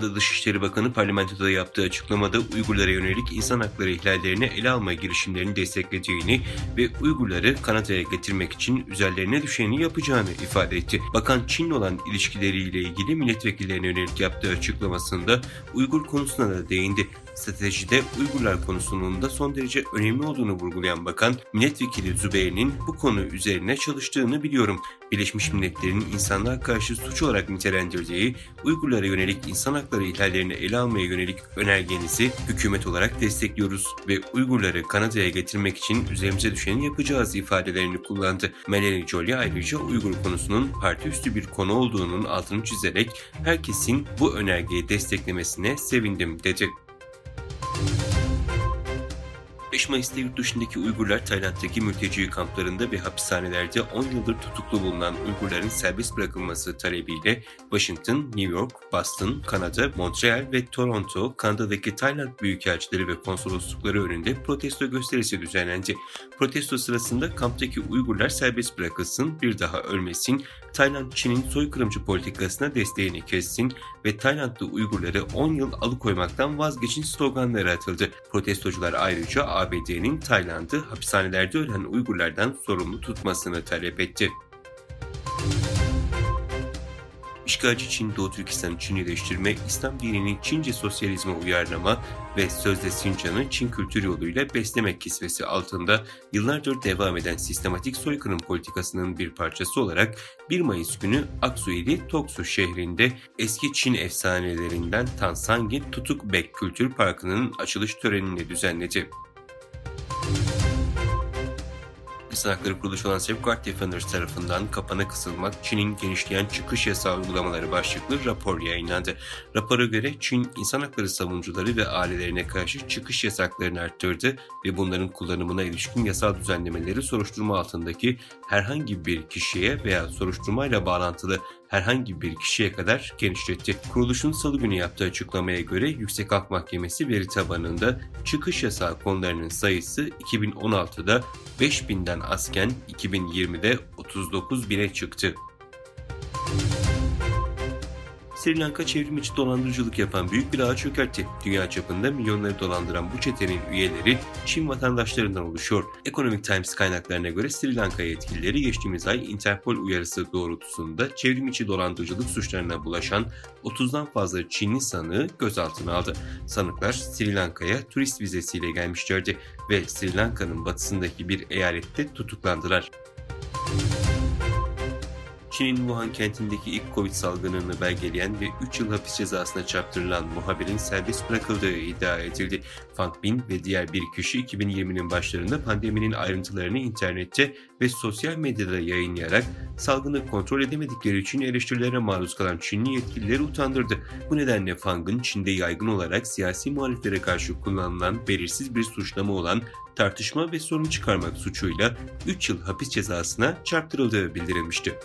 Çin'de Dışişleri Bakanı parlamentoda yaptığı açıklamada Uygurlara yönelik insan hakları ihlallerini ele alma girişimlerini desteklediğini ve Uygurları Kanada'ya getirmek için üzerlerine düşeni yapacağını ifade etti. Bakan Çin'le olan ilişkileriyle ilgili milletvekillerine yönelik yaptığı açıklamasında Uygur konusuna da değindi. Stratejide Uygurlar konusunun da son derece önemli olduğunu vurgulayan bakan, milletvekili Zübeyir'in bu konu üzerine çalıştığını biliyorum. Birleşmiş Milletler'in insanlığa karşı suç olarak nitelendirdiği Uygurlara yönelik insan hakları ihlallerini ele almaya yönelik önergenizi hükümet olarak destekliyoruz ve Uygurları Kanada'ya getirmek için üzerimize düşeni yapacağız ifadelerini kullandı. Melanie Joly ayrıca Uygur konusunun parti üstü bir konu olduğunun altını çizerek herkesin bu önergeyi desteklemesine sevindim dedi. 5 Mayıs'ta yurt dışındaki Uygurlar Tayland'daki mülteci kamplarında ve hapishanelerde 10 yıldır tutuklu bulunan Uygurların serbest bırakılması talebiyle Washington, New York, Boston, Kanada, Montreal ve Toronto, Kanada'daki Tayland büyükelçileri ve konsoloslukları önünde protesto gösterisi düzenlendi. Protesto sırasında kamptaki Uygurlar serbest bırakılsın, bir daha ölmesin, Tayland Çin'in soykırımcı politikasına desteğini kessin ve Taylandlı Uygurları 10 yıl alıkoymaktan vazgeçin sloganları atıldı. Protestocular ayrıca ABD'nin Tayland'ı hapishanelerde ölen Uygurlardan sorumlu tutmasını talep etti. İşgalci Çin, Doğu Türkistan'ı Çinileştirme, İslam dinini Çince sosyalizme uyarlama ve sözde Sincan'ı Çin kültür yoluyla beslemek kisvesi altında yıllardır devam eden sistematik soykırım politikasının bir parçası olarak 1 Mayıs günü Aksu ili Toksu şehrinde eski Çin efsanelerinden Tansangi Tutuk Bek Kültür Parkı'nın açılış törenini düzenledi. İnsan Hakları Kuruluşu olan Safeguard Defenders tarafından kapana kısılmak, Çin'in genişleyen çıkış yasağı uygulamaları başlıklı rapor yayınlandı. Rapora göre Çin, insan hakları savunucuları ve ailelerine karşı çıkış yasaklarını arttırdı ve bunların kullanımına ilişkin yasal düzenlemeleri soruşturma altındaki herhangi bir kişiye veya soruşturmayla bağlantılı herhangi bir kişiye kadar genişletti. Kuruluşun salı günü yaptığı açıklamaya göre Yüksek Halk Mahkemesi veri tabanında çıkış yasağı konularının sayısı 2016'da 5.000'den azken 2020'de 39.000'e çıktı. Sri Lanka çevrimiçi dolandırıcılık yapan büyük bir ağı çökertti. Dünya çapında milyonları dolandıran bu çetenin üyeleri Çin vatandaşlarından oluşuyor. Economic Times kaynaklarına göre Sri Lanka yetkilileri geçtiğimiz ay Interpol uyarısı doğrultusunda çevrimiçi dolandırıcılık suçlarına bulaşan 30'dan fazla Çinli sanığı gözaltına aldı. Sanıklar Sri Lanka'ya turist vizesiyle gelmişlerdi ve Sri Lanka'nın batısındaki bir eyalette tutuklandılar. Çin'in Wuhan kentindeki ilk Covid salgınını belgeleyen ve 3 yıl hapis cezasına çarptırılan muhabirin serbest bırakıldığı iddia edildi. Fang Bin ve diğer bir kişi 2020'nin başlarında pandeminin ayrıntılarını internette ve sosyal medyada yayınlayarak salgını kontrol edemedikleri için eleştirilere maruz kalan Çinli yetkilileri utandırdı. Bu nedenle Fang'ın Çin'de yaygın olarak siyasi muhaliflere karşı kullanılan belirsiz bir suçlama olan tartışma ve sorun çıkarmak suçuyla 3 yıl hapis cezasına çarptırıldığı bildirilmişti.